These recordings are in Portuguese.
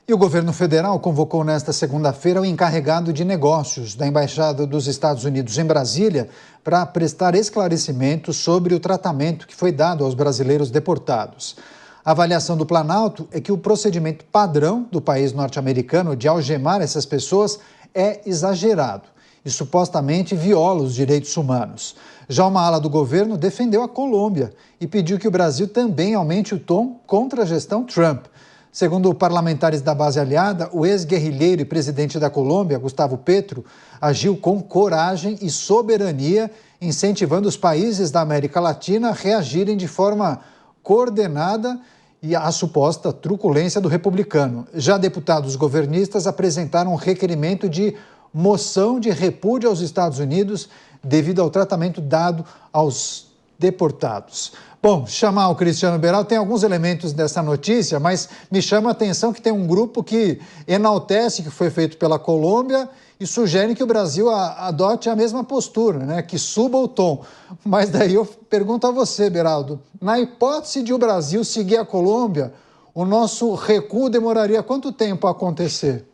E o governo federal convocou nesta segunda-feira o encarregado de negócios da Embaixada dos Estados Unidos em Brasília para prestar esclarecimentos sobre o tratamento que foi dado aos brasileiros deportados. A avaliação do Planalto é que o procedimento padrão do país norte-americano de algemar essas pessoas é exagerado e supostamente viola os direitos humanos. Já uma ala do governo defendeu a Colômbia e pediu que o Brasil também aumente o tom contra a gestão Trump. Segundo parlamentares da base aliada, o ex-guerrilheiro e presidente da Colômbia, Gustavo Petro, agiu com coragem e soberania, incentivando os países da América Latina a reagirem de forma coordenada e à suposta truculência do republicano. Já deputados governistas apresentaram um requerimento de moção de repúdio aos Estados Unidos devido ao tratamento dado aos deportados. Bom, chamar o Cristiano Beraldo, tem alguns elementos dessa notícia, mas me chama a atenção que tem um grupo que enaltece o que foi feito pela Colômbia e sugere que o Brasil adote a mesma postura, né? Que suba o tom. Mas daí eu pergunto a você, Beraldo, na hipótese de o Brasil seguir a Colômbia, o nosso recuo demoraria quanto tempo a acontecer?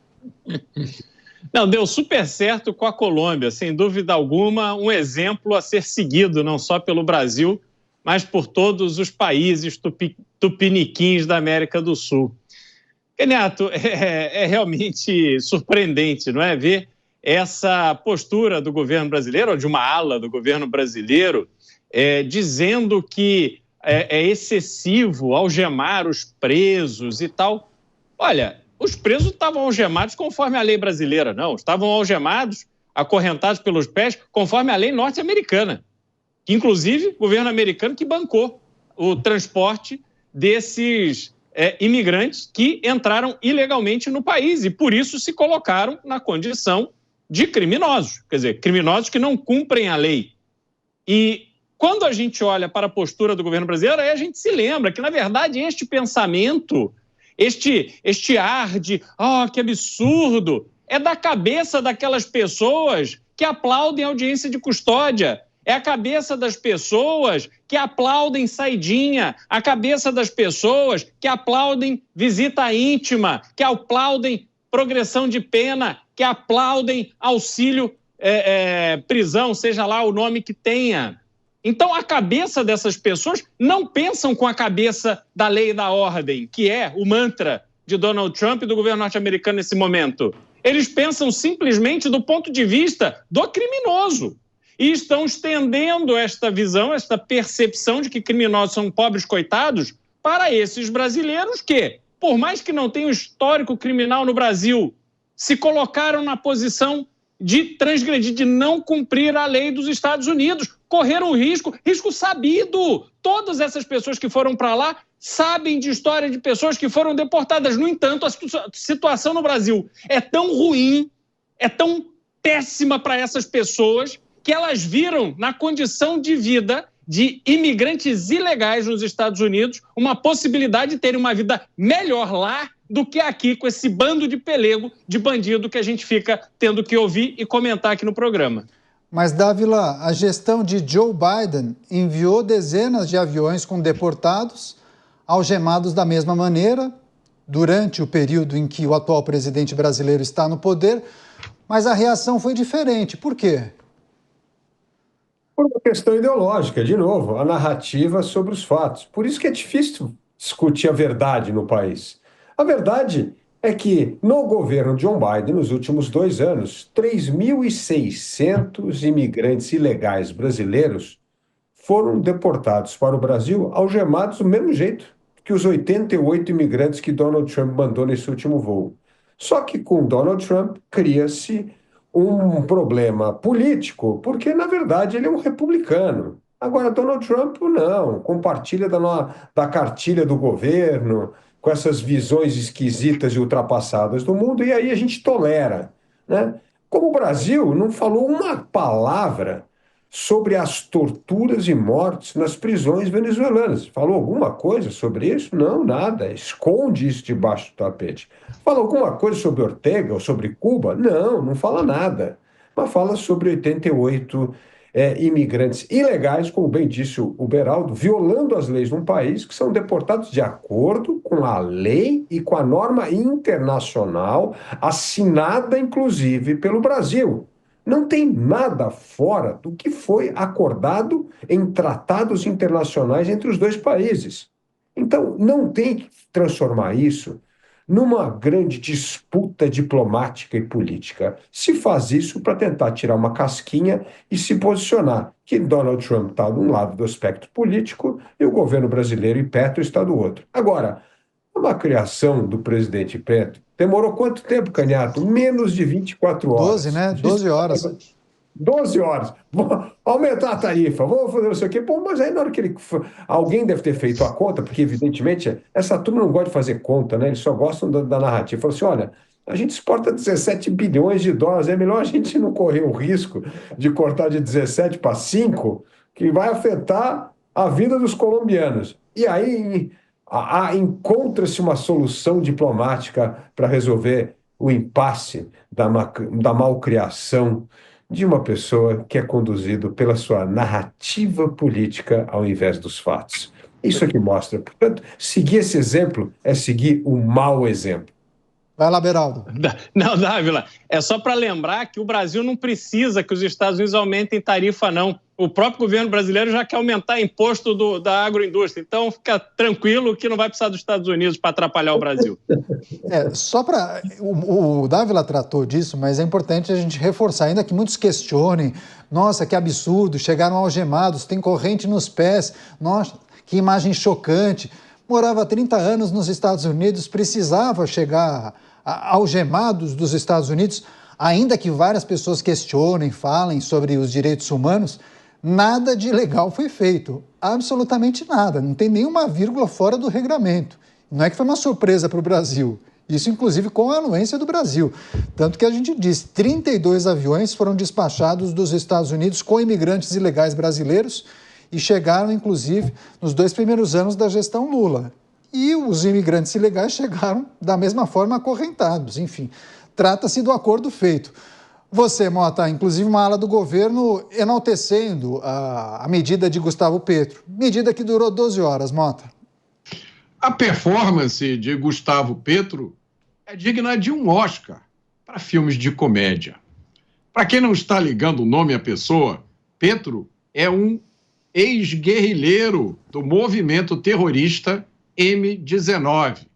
Não, deu super certo com a Colômbia, sem dúvida alguma, um exemplo a ser seguido, não só pelo Brasil, mas por todos os países tupiniquins da América do Sul. Renato, é realmente surpreendente, não é? Ver essa postura do governo brasileiro, ou de uma ala do governo brasileiro, dizendo que é excessivo algemar os presos e tal. Olha, os presos estavam algemados conforme a lei brasileira, não. Estavam algemados, acorrentados pelos pés, conforme a lei norte-americana. Inclusive, o governo americano que bancou o transporte desses imigrantes que entraram ilegalmente no país e, por isso, se colocaram na condição de criminosos. Quer dizer, criminosos que não cumprem a lei. E quando a gente olha para a postura do governo brasileiro, aí a gente se lembra que, na verdade, este pensamento, este ar de que absurdo, é da cabeça daquelas pessoas que aplaudem a audiência de custódia. É a cabeça das pessoas que aplaudem saidinha, a cabeça das pessoas que aplaudem visita íntima, que aplaudem progressão de pena, que aplaudem auxílio prisão, seja lá o nome que tenha. Então, a cabeça dessas pessoas não pensam com a cabeça da lei e da ordem, que é o mantra de Donald Trump e do governo norte-americano nesse momento. Eles pensam simplesmente do ponto de vista do criminoso. E estão estendendo esta visão, esta percepção de que criminosos são pobres coitados para esses brasileiros que, por mais que não tenham histórico criminal no Brasil, se colocaram na posição de transgredir, de não cumprir a lei dos Estados Unidos, correram risco sabido. Todas essas pessoas que foram para lá sabem de história de pessoas que foram deportadas. No entanto, a situação no Brasil é tão ruim, é tão péssima para essas pessoas, que elas viram na condição de vida de imigrantes ilegais nos Estados Unidos uma possibilidade de terem uma vida melhor lá do que aqui com esse bando de pelego, de bandido que a gente fica tendo que ouvir e comentar aqui no programa. Mas, Dávila, a gestão de Joe Biden enviou dezenas de aviões com deportados, algemados da mesma maneira, durante o período em que o atual presidente brasileiro está no poder, mas a reação foi diferente. Por quê? Por uma questão ideológica, de novo, a narrativa sobre os fatos. Por isso que é difícil discutir a verdade no país. A verdade é que, no governo John Biden, nos últimos 2 anos, 3.600 imigrantes ilegais brasileiros foram deportados para o Brasil, algemados do mesmo jeito que os 88 imigrantes que Donald Trump mandou nesse último voo. Só que com Donald Trump cria-se um problema político, porque, na verdade, ele é um republicano. Agora, Donald Trump, não, compartilha da cartilha do governo, com essas visões esquisitas e ultrapassadas do mundo, e aí a gente tolera, né? Como o Brasil não falou uma palavra sobre as torturas e mortes nas prisões venezuelanas. Falou alguma coisa sobre isso? Não, nada. Esconde isso debaixo do tapete. Fala alguma coisa sobre Ortega ou sobre Cuba? Não, não fala nada. Mas fala sobre 88 imigrantes ilegais, como bem disse o Beraldo, violando as leis de um país, que são deportados de acordo com a lei e com a norma internacional, assinada inclusive pelo Brasil. Não tem nada fora do que foi acordado em tratados internacionais entre os dois países. Então, não tem que transformar isso numa grande disputa diplomática e política. Se faz isso para tentar tirar uma casquinha e se posicionar que Donald Trump está de um lado do espectro político e o governo brasileiro e Petro está do outro. Agora, uma criação do presidente Petro demorou quanto tempo, Canhato? Menos de 24 horas. 12, né? 12 horas. 12 horas. Vou aumentar a tarifa, vou fazer isso aqui. Pô, mas aí na hora que alguém deve ter feito a conta, porque evidentemente essa turma não gosta de fazer conta, né? Eles só gostam da narrativa. Falou assim, olha, a gente exporta 17 bilhões de dólares, é melhor a gente não correr o risco de cortar de 17 para 5, que vai afetar a vida dos colombianos. E aí encontra-se uma solução diplomática para resolver o impasse da malcriação de uma pessoa que é conduzido pela sua narrativa política ao invés dos fatos. Isso aqui mostra. Portanto, seguir esse exemplo é seguir um mau exemplo. Vai lá, Beraldo. Não, Dávila, é só para lembrar que o Brasil não precisa que os Estados Unidos aumentem tarifa, não. O próprio governo brasileiro já quer aumentar imposto da agroindústria. Então, fica tranquilo que não vai precisar dos Estados Unidos para atrapalhar o Brasil. Só para... O Dávila tratou disso, mas é importante a gente reforçar, ainda que muitos questionem, nossa, que absurdo, chegaram algemados, tem corrente nos pés, nossa, que imagem chocante. Morava há 30 anos nos Estados Unidos, precisava chegar algemados dos Estados Unidos, ainda que várias pessoas questionem, falem sobre os direitos humanos, nada de ilegal foi feito, absolutamente nada, não tem nenhuma vírgula fora do regramento. Não é que foi uma surpresa para o Brasil, isso inclusive com a anuência do Brasil. Tanto que a gente diz, 32 aviões foram despachados dos Estados Unidos com imigrantes ilegais brasileiros e chegaram, inclusive, nos 2 primeiros anos da gestão Lula. E os imigrantes ilegais chegaram da mesma forma acorrentados. Enfim, trata-se do acordo feito. Você, Mota, inclusive uma ala do governo enaltecendo a medida de Gustavo Petro. Medida que durou 12 horas, Mota. A performance de Gustavo Petro é digna de um Oscar para filmes de comédia. Para quem não está ligando o nome à pessoa, Petro é um ex-guerrilheiro do movimento terrorista M19.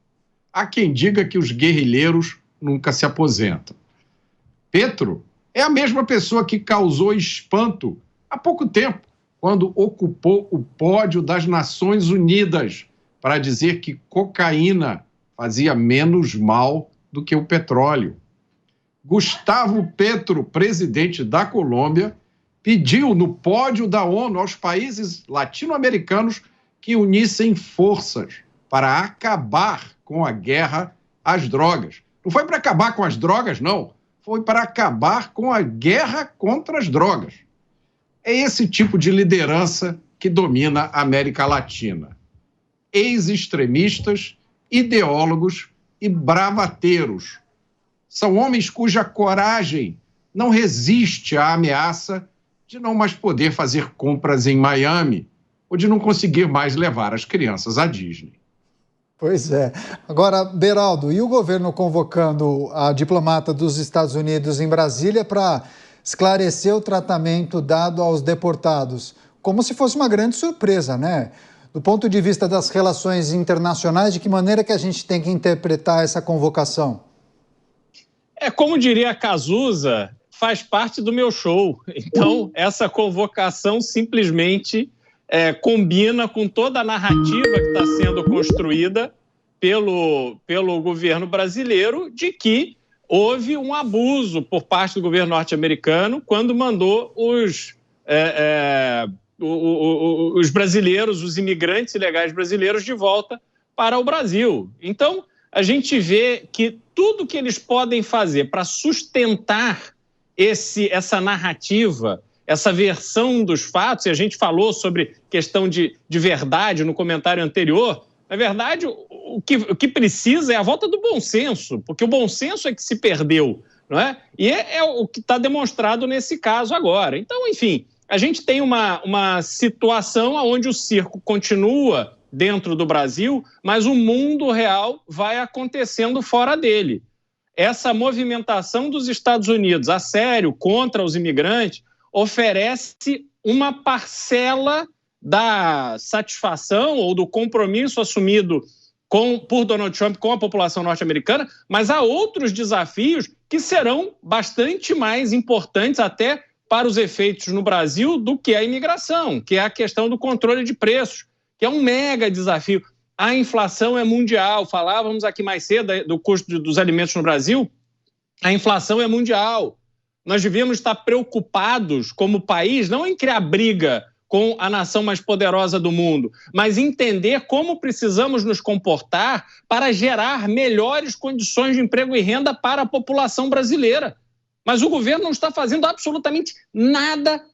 Há quem diga que os guerrilheiros nunca se aposentam. Petro é a mesma pessoa que causou espanto há pouco tempo, quando ocupou o pódio das Nações Unidas para dizer que cocaína fazia menos mal do que o petróleo. Gustavo Petro, presidente da Colômbia, pediu no pódio da ONU aos países latino-americanos que unissem forças para acabar com a guerra às drogas. Não foi para acabar com as drogas, não. Foi para acabar com a guerra contra as drogas. É esse tipo de liderança que domina a América Latina. Ex-extremistas, ideólogos e bravateiros. São homens cuja coragem não resiste à ameaça de não mais poder fazer compras em Miami ou de não conseguir mais levar as crianças à Disney. Pois é. Agora, Beraldo, e o governo convocando a diplomata dos Estados Unidos em Brasília para esclarecer o tratamento dado aos deportados? Como se fosse uma grande surpresa, né? Do ponto de vista das relações internacionais, de que maneira que a gente tem que interpretar essa convocação? Como diria a Cazuza, faz parte do meu show. Então, essa convocação simplesmente combina com toda a narrativa que está sendo construída pelo governo brasileiro de que houve um abuso por parte do governo norte-americano quando mandou os brasileiros, os imigrantes ilegais brasileiros de volta para o Brasil. Então, a gente vê que tudo que eles podem fazer para sustentar essa narrativa, essa versão dos fatos, e a gente falou sobre questão de verdade no comentário anterior, na verdade, o que precisa é a volta do bom senso, porque o bom senso é que se perdeu, não é? E é o que está demonstrado nesse caso agora. Então, enfim, a gente tem uma situação onde o circo continua dentro do Brasil, mas o mundo real vai acontecendo fora dele. Essa movimentação dos Estados Unidos a sério contra os imigrantes oferece uma parcela da satisfação ou do compromisso assumido por Donald Trump com a população norte-americana, mas há outros desafios que serão bastante mais importantes até para os efeitos no Brasil do que a imigração, que é a questão do controle de preços, que é um mega desafio. A inflação é mundial, falávamos aqui mais cedo do custo dos alimentos no Brasil, a inflação é mundial. Nós devíamos estar preocupados como país, não em criar briga com a nação mais poderosa do mundo, mas entender como precisamos nos comportar para gerar melhores condições de emprego e renda para a população brasileira. Mas o governo não está fazendo absolutamente nada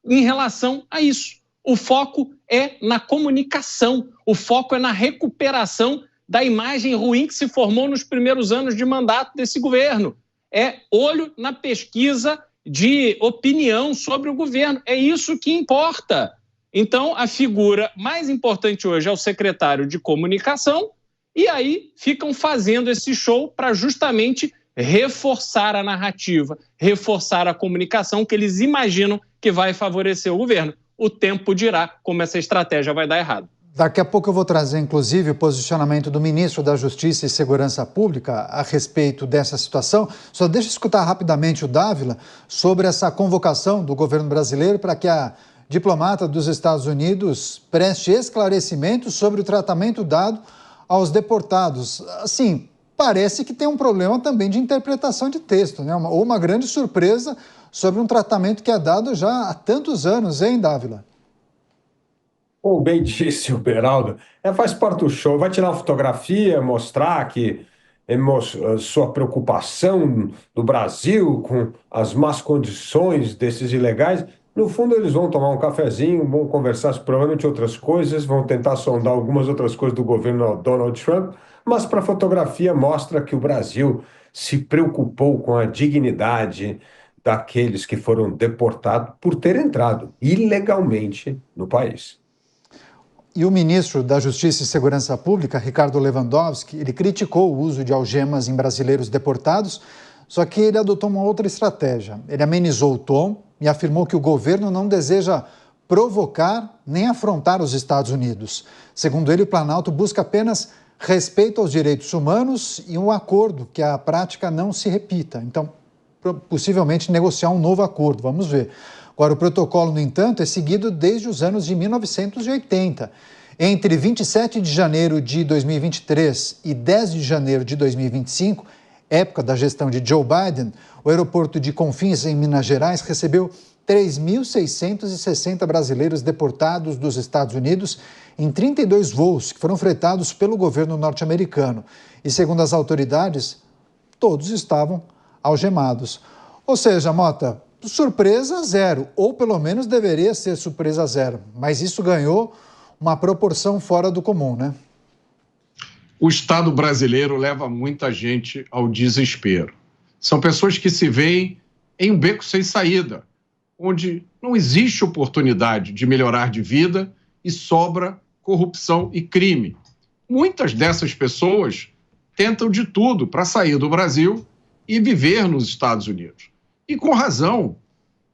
em relação a isso. O foco é na comunicação, o foco é na recuperação da imagem ruim que se formou nos primeiros anos de mandato desse governo. É olho na pesquisa de opinião sobre o governo, é isso que importa. Então, a figura mais importante hoje é o secretário de comunicação, e aí ficam fazendo esse show para justamente reforçar a narrativa, reforçar a comunicação que eles imaginam que vai favorecer o governo. O tempo dirá como essa estratégia vai dar errado. Daqui a pouco eu vou trazer, inclusive, o posicionamento do ministro da Justiça e Segurança Pública a respeito dessa situação. Só deixa eu escutar rapidamente o Dávila sobre essa convocação do governo brasileiro para que a diplomata dos Estados Unidos preste esclarecimentos sobre o tratamento dado aos deportados. Assim, parece que tem um problema também de interpretação de texto, né? Ou uma grande surpresa sobre um tratamento que é dado já há tantos anos, hein, Dávila? Como bem disse o Beraldo, faz parte do show. Vai tirar uma fotografia, mostrar que sua preocupação do Brasil com as más condições desses ilegais. No fundo, eles vão tomar um cafezinho, vão conversar sobre provavelmente outras coisas, vão tentar sondar algumas outras coisas do governo Donald Trump, mas para a fotografia mostra que o Brasil se preocupou com a dignidade daqueles que foram deportados por ter entrado ilegalmente no país. E o ministro da Justiça e Segurança Pública, Ricardo Lewandowski, ele criticou o uso de algemas em brasileiros deportados, só que ele adotou uma outra estratégia. Ele amenizou o tom e afirmou que o governo não deseja provocar nem afrontar os Estados Unidos. Segundo ele, o Planalto busca apenas respeito aos direitos humanos e um acordo que a prática não se repita. Então, possivelmente negociar um novo acordo, vamos ver. Agora, o protocolo, no entanto, é seguido desde os anos de 1980. Entre 27 de janeiro de 2023 e 10 de janeiro de 2025, época da gestão de Joe Biden, o aeroporto de Confins, em Minas Gerais, recebeu 3.660 brasileiros deportados dos Estados Unidos em 32 voos que foram fretados pelo governo norte-americano. E, segundo as autoridades, todos estavam algemados. Ou seja, Mota, surpresa zero, ou pelo menos deveria ser surpresa zero, mas isso ganhou uma proporção fora do comum, né? O Estado brasileiro leva muita gente ao desespero. São pessoas que se veem em um beco sem saída, onde não existe oportunidade de melhorar de vida e sobra corrupção e crime. Muitas dessas pessoas tentam de tudo para sair do Brasil e viver nos Estados Unidos. E com razão,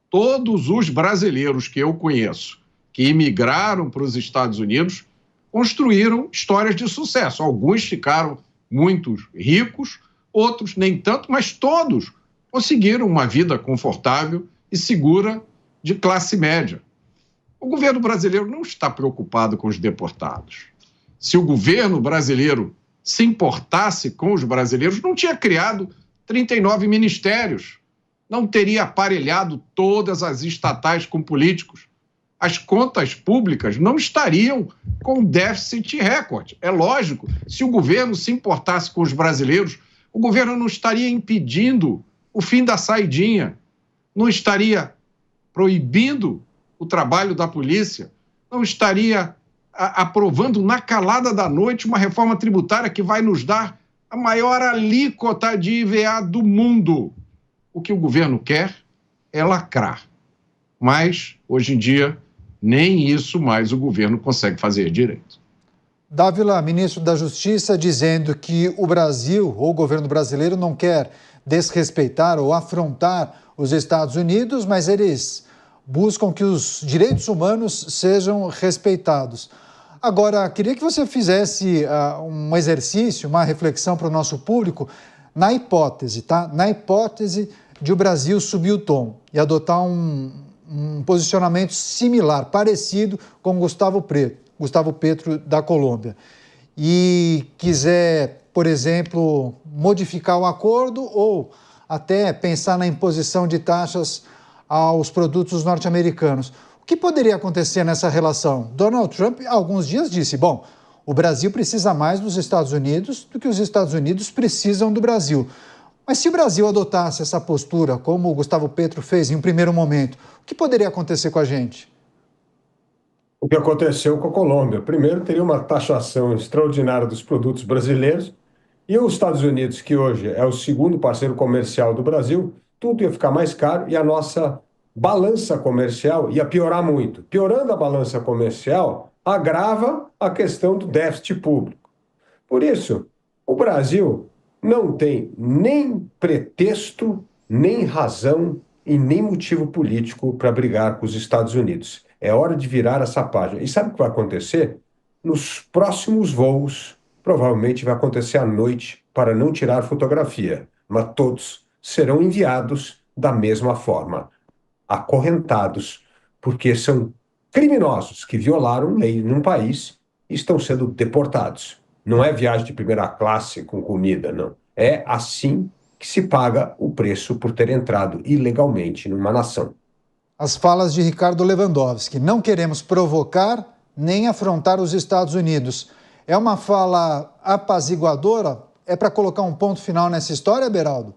todos os brasileiros que eu conheço que imigraram para os Estados Unidos construíram histórias de sucesso. Alguns ficaram muito ricos, outros nem tanto, mas todos conseguiram uma vida confortável e segura de classe média. O governo brasileiro não está preocupado com os deportados. Se o governo brasileiro se importasse com os brasileiros, não tinha criado 39 ministérios, não teria aparelhado todas as estatais com políticos. As contas públicas não estariam com déficit recorde. É lógico, se o governo se importasse com os brasileiros, o governo não estaria impedindo o fim da saidinha, não estaria proibindo o trabalho da polícia, não estaria aprovando na calada da noite uma reforma tributária que vai nos dar a maior alíquota de IVA do mundo. O que o governo quer é lacrar. Mas, hoje em dia, nem isso mais o governo consegue fazer direito. Dávila, ministro da Justiça, dizendo que o Brasil, ou o governo brasileiro, não quer desrespeitar ou afrontar os Estados Unidos, mas eles buscam que os direitos humanos sejam respeitados. Agora, queria que você fizesse um exercício, uma reflexão para o nosso público, na hipótese, tá? Na hipótese de o Brasil subir o tom e adotar um posicionamento similar, parecido com Gustavo Petro da Colômbia, e quiser, por exemplo, modificar o acordo ou até pensar na imposição de taxas aos produtos norte-americanos. O que poderia acontecer nessa relação? Donald Trump, há alguns dias, disse, bom, o Brasil precisa mais dos Estados Unidos do que os Estados Unidos precisam do Brasil. Mas se o Brasil adotasse essa postura, como o Gustavo Petro fez em um primeiro momento, o que poderia acontecer com a gente? O que aconteceu com a Colômbia? Primeiro, teria uma taxação extraordinária dos produtos brasileiros e os Estados Unidos, que hoje é o segundo parceiro comercial do Brasil, tudo ia ficar mais caro e a nossa balança comercial ia piorar muito. Piorando a balança comercial, agrava a questão do déficit público. Por isso, o Brasil não tem nem pretexto, nem razão e nem motivo político para brigar com os Estados Unidos. É hora de virar essa página. E sabe o que vai acontecer? Nos próximos voos, provavelmente vai acontecer à noite para não tirar fotografia, mas todos serão enviados da mesma forma, acorrentados, porque são criminosos que violaram lei num país e estão sendo deportados. Não é viagem de primeira classe com comida, não. É assim que se paga o preço por ter entrado ilegalmente numa nação. As falas de Ricardo Lewandowski. Não queremos provocar nem afrontar os Estados Unidos. É uma fala apaziguadora? É para colocar um ponto final nessa história, Beraldo?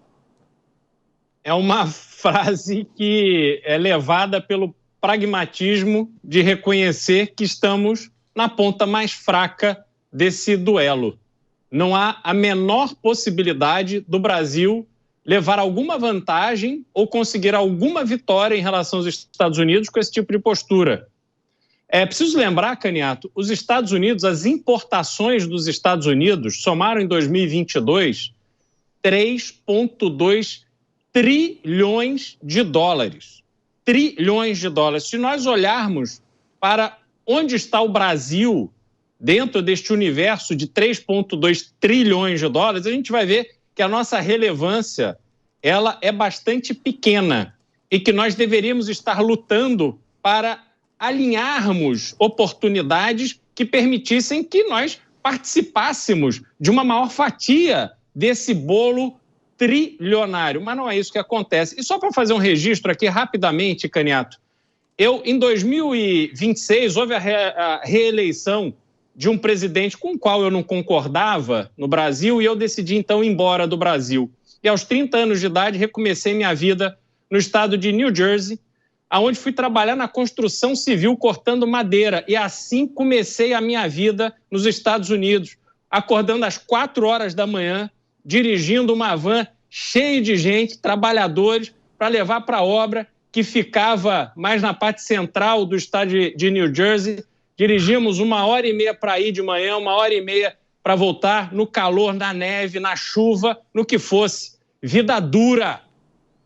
É uma frase que é levada pelo pragmatismo de reconhecer que estamos na ponta mais fraca desse duelo. Não há a menor possibilidade do Brasil levar alguma vantagem ou conseguir alguma vitória em relação aos Estados Unidos com esse tipo de postura. É preciso lembrar, Caniato, os Estados Unidos, as importações dos Estados Unidos somaram em 2022 3,2 trilhões de dólares. Trilhões de dólares. Se nós olharmos para onde está o Brasil dentro deste universo de 3,2 trilhões de dólares, a gente vai ver que a nossa relevância ela é bastante pequena e que nós deveríamos estar lutando para alinharmos oportunidades que permitissem que nós participássemos de uma maior fatia desse bolo trilionário. Mas não é isso que acontece. E só para fazer um registro aqui rapidamente, Caniato, em 2026 houve a reeleição de um presidente com o qual eu não concordava no Brasil e eu decidi então ir embora do Brasil. E aos 30 anos de idade recomecei minha vida no estado de New Jersey, onde fui trabalhar na construção civil cortando madeira. E assim comecei a minha vida nos Estados Unidos, acordando às 4 horas da manhã, dirigindo uma van cheia de gente, trabalhadores, para levar para a obra que ficava mais na parte central do estado de New Jersey. Dirigimos 1h30 para ir de manhã, 1h30 para voltar, no calor, na neve, na chuva, no que fosse. Vida dura,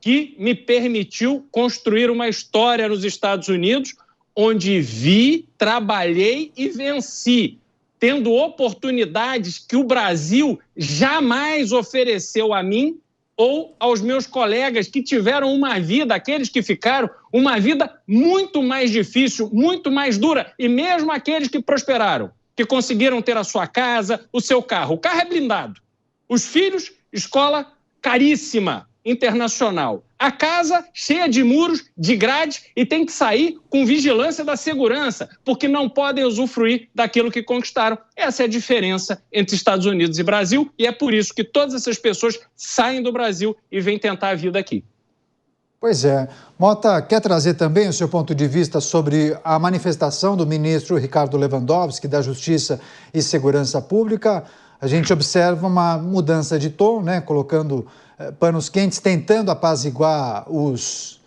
que me permitiu construir uma história nos Estados Unidos, onde vi, trabalhei e venci, tendo oportunidades que o Brasil jamais ofereceu a mim ou aos meus colegas que tiveram uma vida, aqueles que ficaram, uma vida muito mais difícil, muito mais dura. E mesmo aqueles que prosperaram, que conseguiram ter a sua casa, o seu carro. O carro é blindado. Os filhos, escola caríssima, internacional. A casa cheia de muros, de grades e tem que sair com vigilância da segurança, porque não podem usufruir daquilo que conquistaram. Essa é a diferença entre Estados Unidos e Brasil e é por isso que todas essas pessoas saem do Brasil e vêm tentar a vida aqui. Pois é. Mota, quer trazer também o seu ponto de vista sobre a manifestação do ministro Ricardo Lewandowski, da Justiça e Segurança Pública? A gente observa uma mudança de tom, né, colocando panos quentes, tentando apaziguar os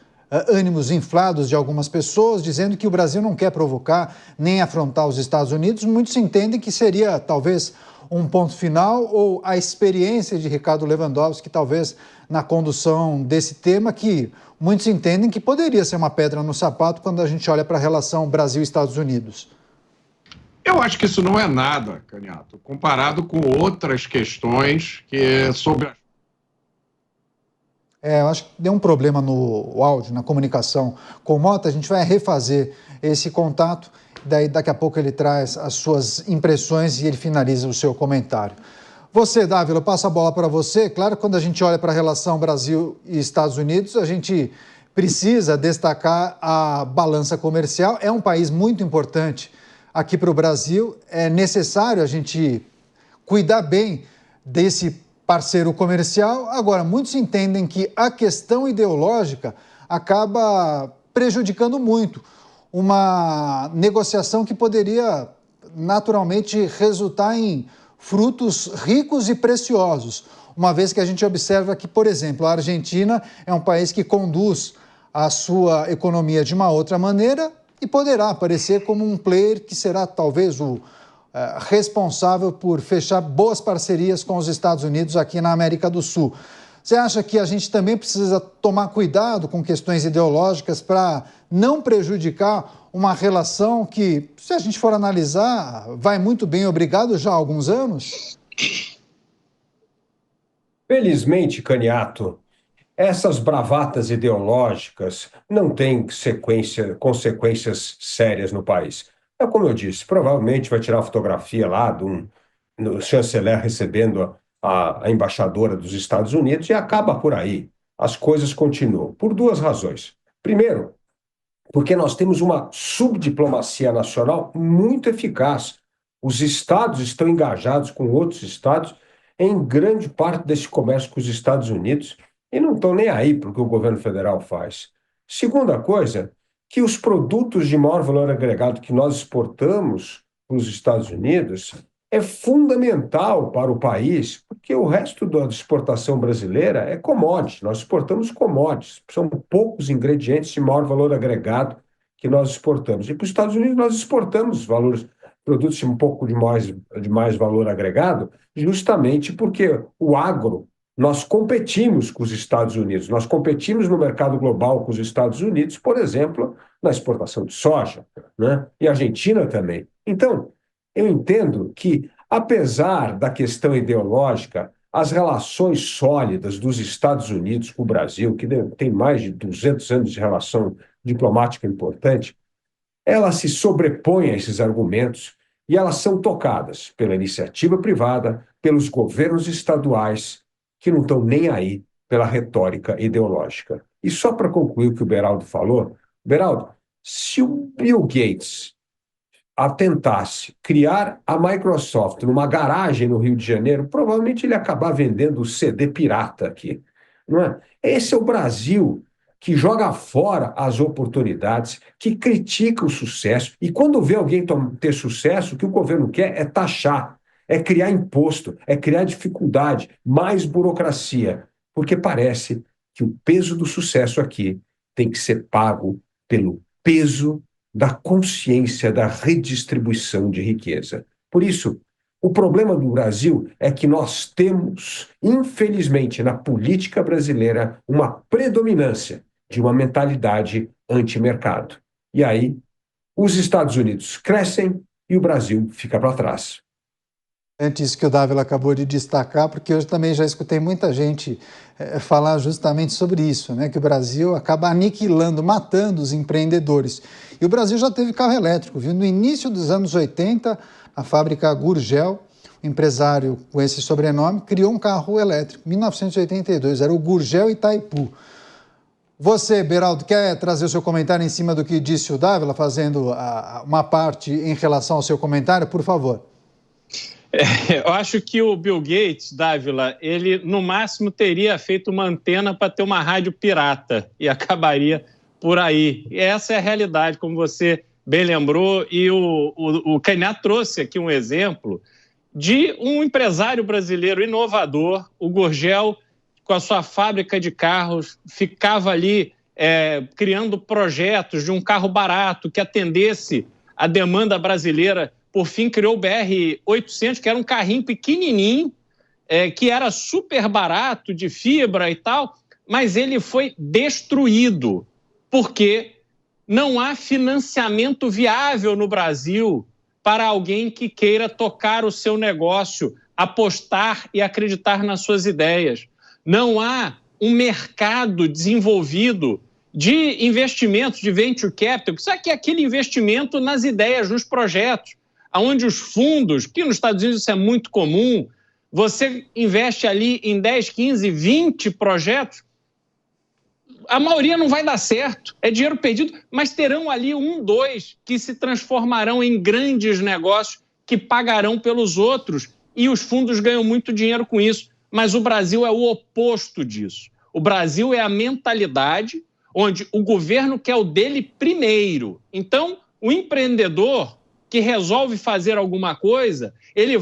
ânimos inflados de algumas pessoas, dizendo que o Brasil não quer provocar nem afrontar os Estados Unidos. Muitos entendem que seria talvez um ponto final ou a experiência de Ricardo Lewandowski, talvez na condução desse tema, que muitos entendem que poderia ser uma pedra no sapato quando a gente olha para a relação Brasil-Estados Unidos. Eu acho que isso não é nada, Caniato, comparado com outras questões que é sobre a... Eu acho que deu um problema no áudio, na comunicação com o Mota. A gente vai refazer esse contato, daí daqui a pouco ele traz as suas impressões e ele finaliza o seu comentário. Você, Dávila, eu passo a bola para você. Claro que quando a gente olha para a relação Brasil e Estados Unidos, a gente precisa destacar a balança comercial. É um país muito importante aqui para o Brasil. É necessário a gente cuidar bem desse parceiro comercial. Agora, muitos entendem que a questão ideológica acaba prejudicando muito uma negociação que poderia naturalmente resultar em frutos ricos e preciosos, uma vez que a gente observa que, por exemplo, a Argentina é um país que conduz a sua economia de uma outra maneira e poderá aparecer como um player que será talvez o responsável por fechar boas parcerias com os Estados Unidos aqui na América do Sul. Você acha que a gente também precisa tomar cuidado com questões ideológicas para não prejudicar uma relação que, se a gente for analisar, vai muito bem, obrigado, já há alguns anos? Felizmente, Caniato, essas bravatas ideológicas não têm consequências sérias no país. É como eu disse, provavelmente vai tirar a fotografia lá do chanceler recebendo a embaixadora dos Estados Unidos e acaba por aí. As coisas continuam, por duas razões. Primeiro, porque nós temos uma subdiplomacia nacional muito eficaz. Os estados estão engajados com outros estados em grande parte desse comércio com os Estados Unidos e não estão nem aí para o que o governo federal faz. Segunda coisa, que os produtos de maior valor agregado que nós exportamos para os Estados Unidos é fundamental para o país, porque o resto da exportação brasileira é commodity, nós exportamos commodities, são poucos ingredientes de maior valor agregado que nós exportamos. E para os Estados Unidos nós exportamos produtos de um pouco de mais valor agregado, justamente porque o agro, nós competimos com os Estados Unidos, nós competimos no mercado global com os Estados Unidos, por exemplo, na exportação de soja, né? E a Argentina também. Então, eu entendo que, apesar da questão ideológica, as relações sólidas dos Estados Unidos com o Brasil, que tem mais de 200 anos de relação diplomática importante, elas se sobrepõem a esses argumentos e elas são tocadas pela iniciativa privada, pelos governos estaduais, que não estão nem aí pela retórica ideológica. E só para concluir o que o Beraldo falou, Beraldo, se o Bill Gates tentasse criar a Microsoft numa garagem no Rio de Janeiro, provavelmente ele ia acabar vendendo o CD pirata aqui, não é? Esse é o Brasil que joga fora as oportunidades, que critica o sucesso, e quando vê alguém ter sucesso, o que o governo quer é taxar, é criar imposto, é criar dificuldade, mais burocracia, porque parece que o peso do sucesso aqui tem que ser pago pelo peso da consciência da redistribuição de riqueza. Por isso, o problema do Brasil é que nós temos, infelizmente, na política brasileira, uma predominância de uma mentalidade anti-mercado. E aí, os Estados Unidos crescem e o Brasil fica para trás. Antes que o Dávila acabou de destacar, porque eu também já escutei muita gente falar justamente sobre isso, né? Que o Brasil acaba aniquilando, matando os empreendedores. E o Brasil já teve carro elétrico, viu? No início dos anos 80, a fábrica Gurgel, um empresário com esse sobrenome, criou um carro elétrico, em 1982, era o Gurgel Itaipu. Você, Beraldo, quer trazer o seu comentário em cima do que disse o Dávila, fazendo uma parte em relação ao seu comentário, por favor? Eu acho que o Bill Gates, Dávila, ele no máximo teria feito uma antena para ter uma rádio pirata e acabaria por aí. E essa é a realidade, como você bem lembrou, e o Caniato trouxe aqui um exemplo de um empresário brasileiro inovador, o Gurgel, com a sua fábrica de carros, ficava ali criando projetos de um carro barato que atendesse a demanda brasileira. Por fim, criou o BR-800, que era um carrinho pequenininho, que era super barato, de fibra e tal, mas ele foi destruído, porque não há financiamento viável no Brasil para alguém que queira tocar o seu negócio, apostar e acreditar nas suas ideias. Não há um mercado desenvolvido de investimentos, de venture capital, isso aqui é aquele investimento nas ideias, nos projetos, onde os fundos, que nos Estados Unidos isso é muito comum, você investe ali em 10, 15, 20 projetos, a maioria não vai dar certo, é dinheiro perdido, mas terão ali 1, 2 que se transformarão em grandes negócios que pagarão pelos outros e os fundos ganham muito dinheiro com isso. Mas o Brasil é o oposto disso. O Brasil é a mentalidade onde o governo quer o dele primeiro. Então, o empreendedor que resolve fazer alguma coisa, ele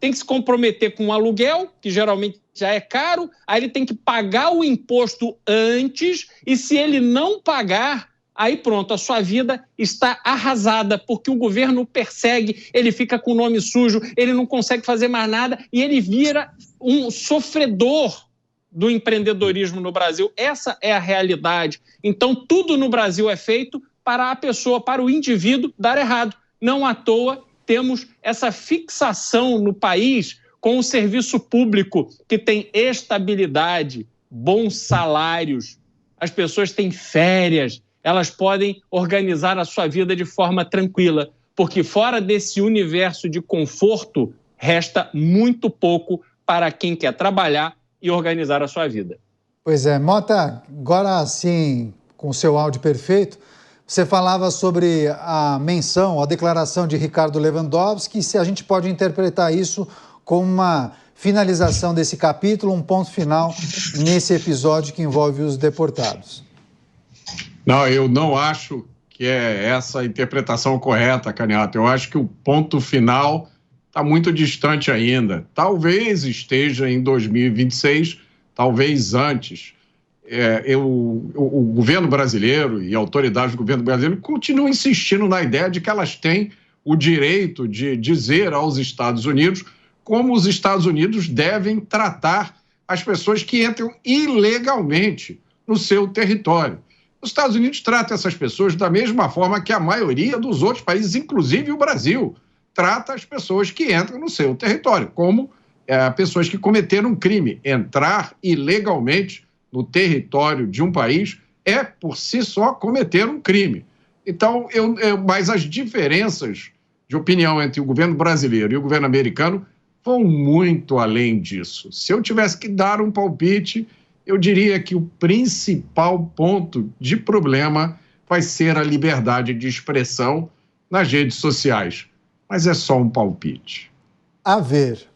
tem que se comprometer com um aluguel, que geralmente já é caro, aí ele tem que pagar o imposto antes, e se ele não pagar, aí pronto, a sua vida está arrasada, porque o governo o persegue, ele fica com o nome sujo, ele não consegue fazer mais nada, e ele vira um sofredor do empreendedorismo no Brasil. Essa é a realidade. Então, tudo no Brasil é feito para a pessoa, para o indivíduo dar errado. Não à toa temos essa fixação no país com o serviço público que tem estabilidade, bons salários, as pessoas têm férias, elas podem organizar a sua vida de forma tranquila, porque fora desse universo de conforto, resta muito pouco para quem quer trabalhar e organizar a sua vida. Pois é, Mota, agora sim, com o seu áudio perfeito, você falava sobre a menção, a declaração de Ricardo Lewandowski, se a gente pode interpretar isso como uma finalização desse capítulo, um ponto final nesse episódio que envolve os deportados. Não, eu não acho que é essa a interpretação correta, Canhato. Eu acho que o ponto final está muito distante ainda. Talvez esteja em 2026, talvez antes. O governo brasileiro e a autoridade do governo brasileiro continuam insistindo na ideia de que elas têm o direito de dizer aos Estados Unidos como os Estados Unidos devem tratar as pessoas que entram ilegalmente no seu território. Os Estados Unidos tratam essas pessoas da mesma forma que a maioria dos outros países, inclusive o Brasil, trata as pessoas que entram no seu território, como pessoas que cometeram um crime. Entrar ilegalmente no território de um país é, por si só, cometer um crime. Então, mas as diferenças de opinião entre o governo brasileiro e o governo americano vão muito além disso. Se eu tivesse que dar um palpite, eu diria que o principal ponto de problema vai ser a liberdade de expressão nas redes sociais. Mas é só um palpite. A ver.